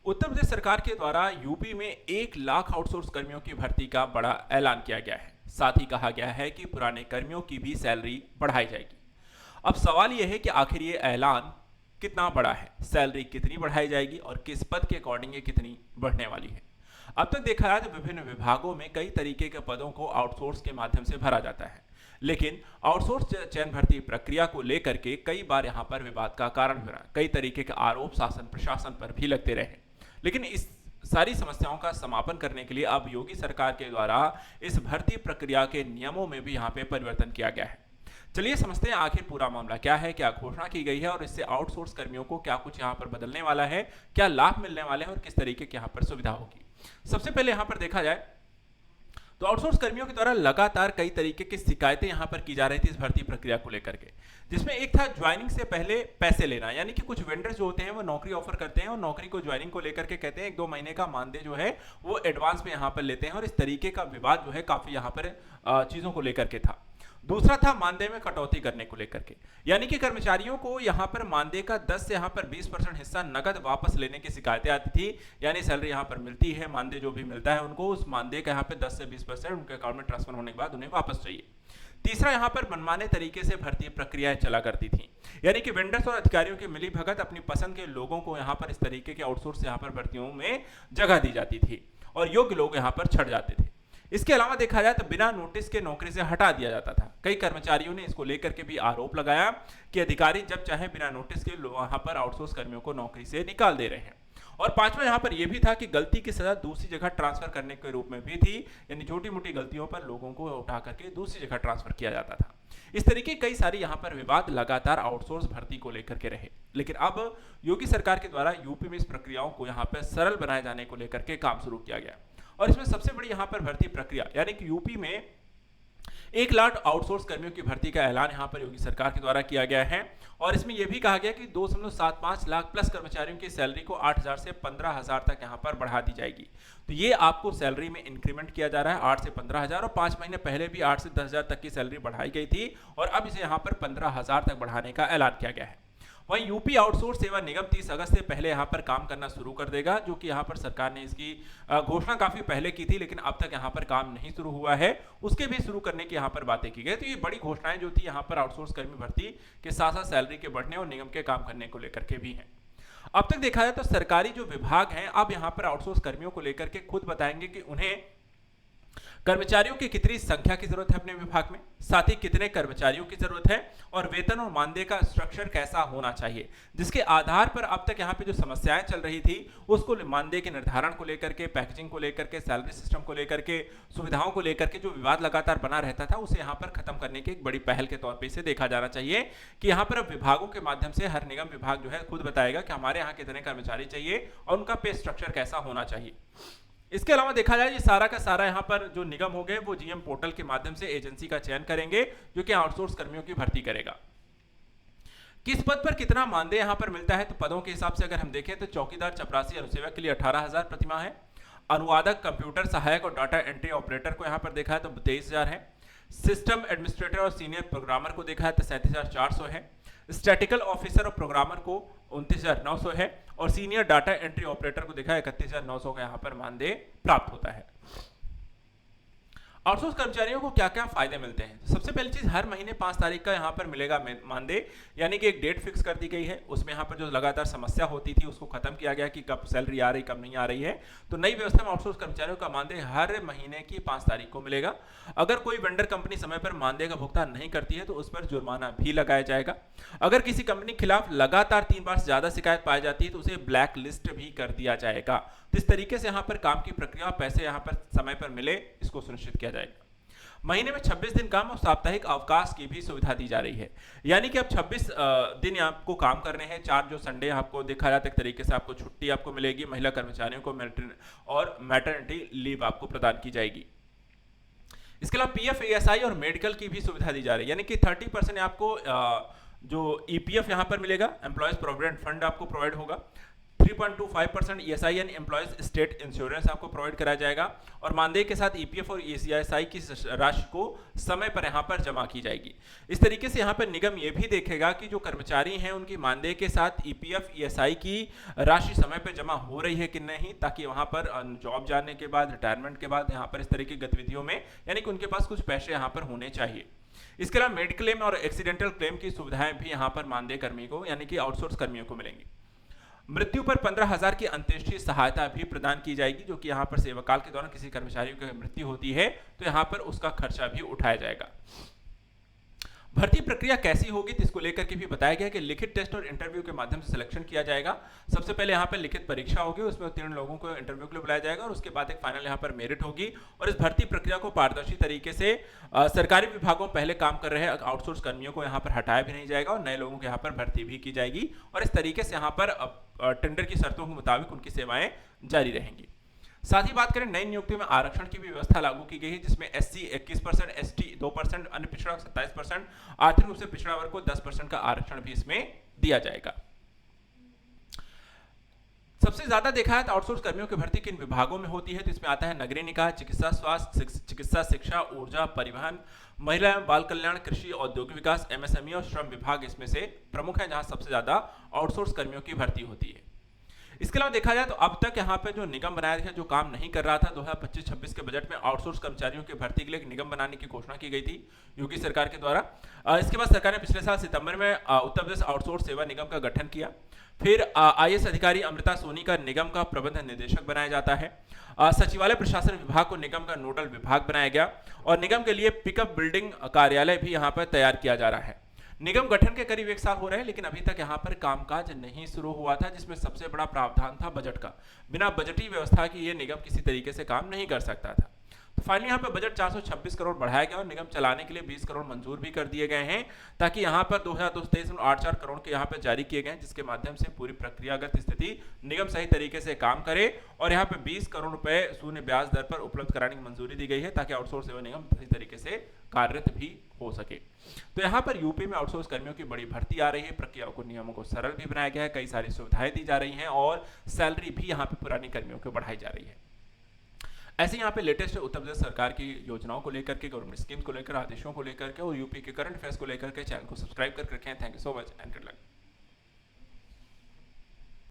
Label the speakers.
Speaker 1: उत्तर प्रदेश सरकार के द्वारा यूपी में 1 लाख आउटसोर्स कर्मियों की भर्ती का बड़ा ऐलान किया गया है। साथ ही कहा गया है कि पुराने कर्मियों की भी सैलरी बढ़ाई जाएगी। अब सवाल यह है कि आखिर ये ऐलान कितना बड़ा है, सैलरी कितनी बढ़ाई जाएगी और किस पद के अकॉर्डिंग ये कितनी बढ़ने वाली है। अब तक देखा जाए तो विभिन्न विभागों में कई तरीके के पदों को आउटसोर्स के माध्यम से भरा जाता है, लेकिन आउटसोर्स चयन भर्ती प्रक्रिया को लेकर के कई बार यहाँ पर विवाद का कारण भी रहा। कई तरीके के आरोप शासन प्रशासन पर भी लगते रहे, लेकिन इस सारी समस्याओं का समापन करने के लिए अब योगी सरकार के द्वारा इस भर्ती प्रक्रिया के नियमों में भी यहाँ पे परिवर्तन किया गया है। चलिए समझते हैं आखिर पूरा मामला क्या है, क्या घोषणा की गई है और इससे आउटसोर्स कर्मियों को क्या कुछ यहाँ पर बदलने वाला है, क्या लाभ मिलने वाले हैं और किस तरीके की यहाँ पर सुविधा होगी। सबसे पहले यहाँ पर देखा जाए तो आउटसोर्स कर्मियों के द्वारा लगातार कई तरीके की शिकायतें यहां पर की जा रही थी इस भर्ती प्रक्रिया को लेकर के, जिसमें एक था ज्वाइनिंग से पहले पैसे लेना, यानी कि कुछ वेंडर्स जो होते हैं वो नौकरी ऑफर करते हैं और नौकरी को ज्वाइनिंग को लेकर के कहते हैं 1-2 महीने का मानदेय जो है वो एडवांस में यहां पर लेते हैं और इस तरीके का विवाद जो है काफी यहां पर चीजों को लेकर के था। दूसरा था मानदेय में कटौती करने को लेकर के, यानी कि कर्मचारियों को यहां पर मानदेय का 10 से यहां पर 20% हिस्सा नगद वापस लेने की शिकायतें आती थी, यानी सैलरी यहां पर मिलती है, मानदेय जो भी मिलता है उनको उस मानदेय का यहां पे 10 से 20% उनके अकाउंट में ट्रांसफर होने के बाद उन्हें वापस चाहिए। तीसरा यहां पर मनमाने तरीके से भर्ती प्रक्रियाएं चला करती थी, यानी कि वेंडर्स और अधिकारियों की मिली भगत अपनी पसंद के लोगों को यहां पर इस तरीके के आउटसोर्स यहां पर भर्तियों में जगह दी जाती थी और योग्य लोग यहां पर छट जाते थे। इसके अलावा देखा जाए तो बिना नोटिस के नौकरी से हटा दिया जाता था। कई कर्मचारियों ने इसको लेकर के भी आरोप लगाया कि अधिकारी जब चाहे बिना नोटिस के वहां पर आउटसोर्स कर्मियों को नौकरी से निकाल दे रहे हैं। और पांचवा यहां पर यह भी था कि गलती की सजा दूसरी जगह ट्रांसफर करने के रूप में भी थी, यानी छोटी मोटी गलतियों पर लोगों को उठा करके दूसरी जगह ट्रांसफर किया जाता था। इस तरीके कई सारी यहां पर विवाद लगातार आउटसोर्स भर्ती को लेकर के रहे, लेकिन अब योगी सरकार के द्वारा यूपी में इस प्रक्रियाओं को यहां पर सरल बनाए जाने को लेकर के काम शुरू किया गया। और इसमें सबसे बड़ी यहां पर भर्ती प्रक्रिया, यानी कि यूपी में 1 लाख आउटसोर्स कर्मियों की भर्ती का ऐलान यहां पर योगी सरकार के द्वारा किया गया है और इसमें यह भी कहा गया कि 2.75 लाख प्लस कर्मचारियों की सैलरी को 8,000 से 15,000 तक यहां पर बढ़ा दी जाएगी। तो ये आपको सैलरी में इंक्रीमेंट किया जा रहा है 8 से 15,000 और 5 महीने पहले भी 8 से 10,000 तक की सैलरी बढ़ाई गई थी और अब इसे यहां पर 15,000 तक बढ़ाने का ऐलान किया गया है। वहीं यूपी आउटसोर्स सेवा निगम 30 अगस्त से पहले यहां पर काम करना शुरू कर देगा, जो कि यहां पर सरकार ने इसकी घोषणा काफी पहले की थी, लेकिन अब तक यहां पर काम नहीं शुरू हुआ है। उसके भी शुरू करने की यहां पर बातें की गई। तो ये बड़ी घोषणाएं जो थी यहां पर आउटसोर्स कर्मी भर्ती के साथ साथ सैलरी के बढ़ने और निगम के काम करने को लेकर के भी है। अब तक देखा जाए तो सरकारी जो विभाग हैं अब यहां पर आउटसोर्स कर्मियों को लेकर के खुद बताएंगे कि उन्हें कर्मचारियों की कितनी संख्या की जरूरत है अपने विभाग में, साथ ही कितने कर्मचारियों की जरूरत है और वेतन और मानदेय का स्ट्रक्चर कैसा होना चाहिए, जिसके आधार पर अब तक यहाँ पे जो समस्याएं चल रही थी उसको मानदेय के निर्धारण को लेकर के, पैकेजिंग को लेकर के, सैलरी सिस्टम को लेकर के, सुविधाओं को लेकर के जो विवाद लगातार बना रहता था उसे यहाँ पर खत्म करने की एक बड़ी पहल के तौर पर इसे देखा जाना चाहिए कि यहाँ पर अब विभागों के माध्यम से हर निगम विभाग जो है खुद बताएगा कि हमारे यहाँ कितने कर्मचारी चाहिए और उनका पे स्ट्रक्चर कैसा होना चाहिए। इसके अलावा देखा जाए ये सारा का सारा यहाँ पर जो निगम हो गए वो जीएम पोर्टल के माध्यम से एजेंसी का चयन करेंगे जो कि आउटसोर्स कर्मियों की भर्ती करेगा। किस पद पर कितना मानदेय यहाँ पर मिलता है, तो पदों के हिसाब से अगर हम देखें तो चौकीदार चपरासी अनुसेवक के लिए 18,000 प्रतिमाह है, अनुवादक, कंप्यूटर सहायक और डाटा एंट्री ऑपरेटर को यहाँ पर देखा है तो 23,000 है, सिस्टम एडमिनिस्ट्रेटर और सीनियर प्रोग्रामर को देखा है तो 37,400 है, स्टैटिकल ऑफिसर और प्रोग्रामर को 29,900 है और सीनियर डाटा एंट्री ऑपरेटर को देखा है 31,900 का यहाँ पर मानदेय प्राप्त होता है। आउटसोर्स कर्मचारियों को क्या क्या फायदे मिलते हैं, सबसे पहली चीज हर महीने 5 तारीख का यहाँ पर मिलेगा मानदेय, यानी कि एक डेट फिक्स कर दी गई है। उसमें यहाँ पर जो लगातार समस्या होती थी उसको खत्म किया गया कि कब सैलरी आ रही कब नहीं आ रही है। तो नई व्यवस्था में आउटसोर्स कर्मचारियों का मानदेय हर महीने की 5 तारीख को मिलेगा। अगर कोई वेंडर कंपनी समय पर मानदेय का भुगतान नहीं करती है तो उस पर जुर्माना भी लगाया जाएगा। अगर किसी कंपनी के खिलाफ लगातार 3 बार से ज्यादा शिकायत पाई जाती है तो उसे ब्लैक लिस्ट भी कर दिया जाएगा। तो इस तरीके से यहाँ पर काम की प्रक्रिया, पैसे यहाँ पर समय पर मिले, इसको सुनिश्चित किया जाएगा। महीने में 26 दिन काम और साप्ताहिक अवकाश की भी सुविधा दी जा रही है, यानी कि अब 26 दिन आपको काम करने हैं, 4 जो संडे आपको देखा जाता है एक तरीके से आपको छुट्टी आपको मिलेगी। महिला कर्मचारियों को मैटरनिटी लीव आपको प्रदान की जाएगी। इसके अलावा पीएफ, एएसआई और मेडिकल की भी सुविधा दी जा रही है, यानी कि 30% आपको जो ईपीएफ यहाँ पर मिलेगा, एम्प्लॉयज प्रोविडेंट फंड आपको प्रोवाइड होगा, 3 3.25% ESI and employees state insurance आपको प्रोवाइड कराया जाएगा और मानदेय के साथ EPF और ECSI की राशि को समय पर यहाँ पर जमा की जाएगी। इस तरीके से यहाँ पर निगम ये भी देखेगा कि जो कर्मचारी हैं उनकी मानदेय के साथ EPF ESI की राशि समय पर जमा हो रही है कि नहीं, ताकि वहाँ पर जॉब जाने के बाद, रिटायरमेंट के बाद यहाँ पर इस तरह की गतिविधियों में यानी कि उनके पास कुछ पैसे यहाँ पर होने चाहिए। इसके अलावा मेडिकल क्लेम और एक्सीडेंटल क्लेम की सुविधाएं भी यहाँ पर मानदेय कर्मी को यानी कि आउटसोर्स कर्मियों को मिलेंगी। मृत्यु पर 15,000 की अंत्येष्टि सहायता भी प्रदान की जाएगी, जो कि यहाँ पर सेवाकाल के दौरान किसी कर्मचारी की मृत्यु होती है तो यहाँ पर उसका खर्चा भी उठाया जाएगा। भर्ती प्रक्रिया कैसी होगी तो इसको लेकर के भी बताया गया कि लिखित टेस्ट और इंटरव्यू के माध्यम से सिलेक्शन किया जाएगा। सबसे पहले यहाँ पर लिखित परीक्षा होगी, उसमें 3 लोगों को इंटरव्यू के लिए बुलाया जाएगा और उसके बाद एक फाइनल यहाँ पर मेरिट होगी। और इस भर्ती प्रक्रिया को पारदर्शी तरीके से सरकारी विभागों में पहले काम कर रहे आउटसोर्स कर्मियों को यहाँ पर हटाया भी नहीं जाएगा और नए लोगों को यहाँ पर भर्ती भी की जाएगी और इस तरीके से यहाँ पर टेंडर की शर्तों के मुताबिक उनकी सेवाएं जारी रहेंगी। साथ ही बात करें नई नियुक्तियों में आरक्षण की भी व्यवस्था लागू की गई है, जिसमें SC 21%, ST 2%, अन्य पिछड़ा 27%, आर्थिक रूप से पिछड़ा वर्ग को 10% का आरक्षण भी इसमें दिया जाएगा। सबसे ज्यादा देखा है तो आउटसोर्स कर्मियों की भर्ती किन विभागों में होती है तो इसमें आता है नगरीय निकाय, चिकित्सा स्वास्थ्य, चिकित्सा शिक्षा, ऊर्जा, परिवहन, महिला एवं बाल कल्याण, कृषि, औद्योगिक विकास, MSME और श्रम विभाग इसमें से प्रमुख है जहां सबसे ज्यादा आउटसोर्स कर्मियों की भर्ती होती है। इसके अलावा देखा जाए तो अब तक यहाँ पे जो निगम बनाया गया जो काम नहीं कर रहा था, 2025-26 के बजट में आउटसोर्स कर्मचारियों की भर्ती के लिए एक निगम बनाने की घोषणा की गई थी योगी सरकार के द्वारा। इसके बाद सरकार ने पिछले साल सितंबर में उत्तर प्रदेश आउटसोर्स सेवा निगम का गठन किया। फिर IAS अधिकारी अमृता सोनी का निगम का प्रबंध निदेशक बनाया जाता है। सचिवालय प्रशासन विभाग को निगम का नोडल विभाग बनाया गया और निगम के लिए पिकअप बिल्डिंग कार्यालय भी यहाँ पर तैयार किया जा रहा है। निगम गठन के करीब 1 साल हो रहे हैं, लेकिन अभी तक यहाँ पर कामकाज नहीं शुरू हुआ था, जिसमें सबसे बड़ा प्रावधान था बजट का। बिना बजटीय व्यवस्था के ये निगम किसी तरीके से काम नहीं कर सकता था। तो फाइनली यहाँ पर बजट 426 करोड़ बढ़ाया गया और निगम चलाने के लिए 20 करोड़ मंजूर भी कर दिए गए हैं, ताकि यहाँ पर 2023 में 8-4 करोड़ के यहाँ पर जारी किए गए, जिसके माध्यम से पूरी प्रक्रियागत स्थिति निगम सही तरीके से काम करे और यहाँ पे 20 करोड़ रुपए शून्य ब्याज दर पर उपलब्ध कराने की मंजूरी दी गई है, ताकि आउटसोर्स सेवा निगम सही तरीके से कार्यरत भी हो सके। तो यहाँ पर यूपी में आउटसोर्स कर्मियों की बड़ी भर्ती आ रही है, प्रक्रियाओं को नियमों को सरल भी बनाया गया है, कई सारी सुविधाएं दी जा रही हैं और सैलरी भी यहाँ पे पुरानी कर्मियों को बढ़ाई जा रही है। ऐसे यहाँ पे लेटेस्ट उत्तर प्रदेश सरकार की योजनाओं को लेकर के, गवर्नमेंट स्कीम को लेकर, आदेशों को लेकर के और यूपी के करंट अफेयर्स को लेकर के चैनल को सब्सक्राइब करके रखें। Thank you so much and good luck.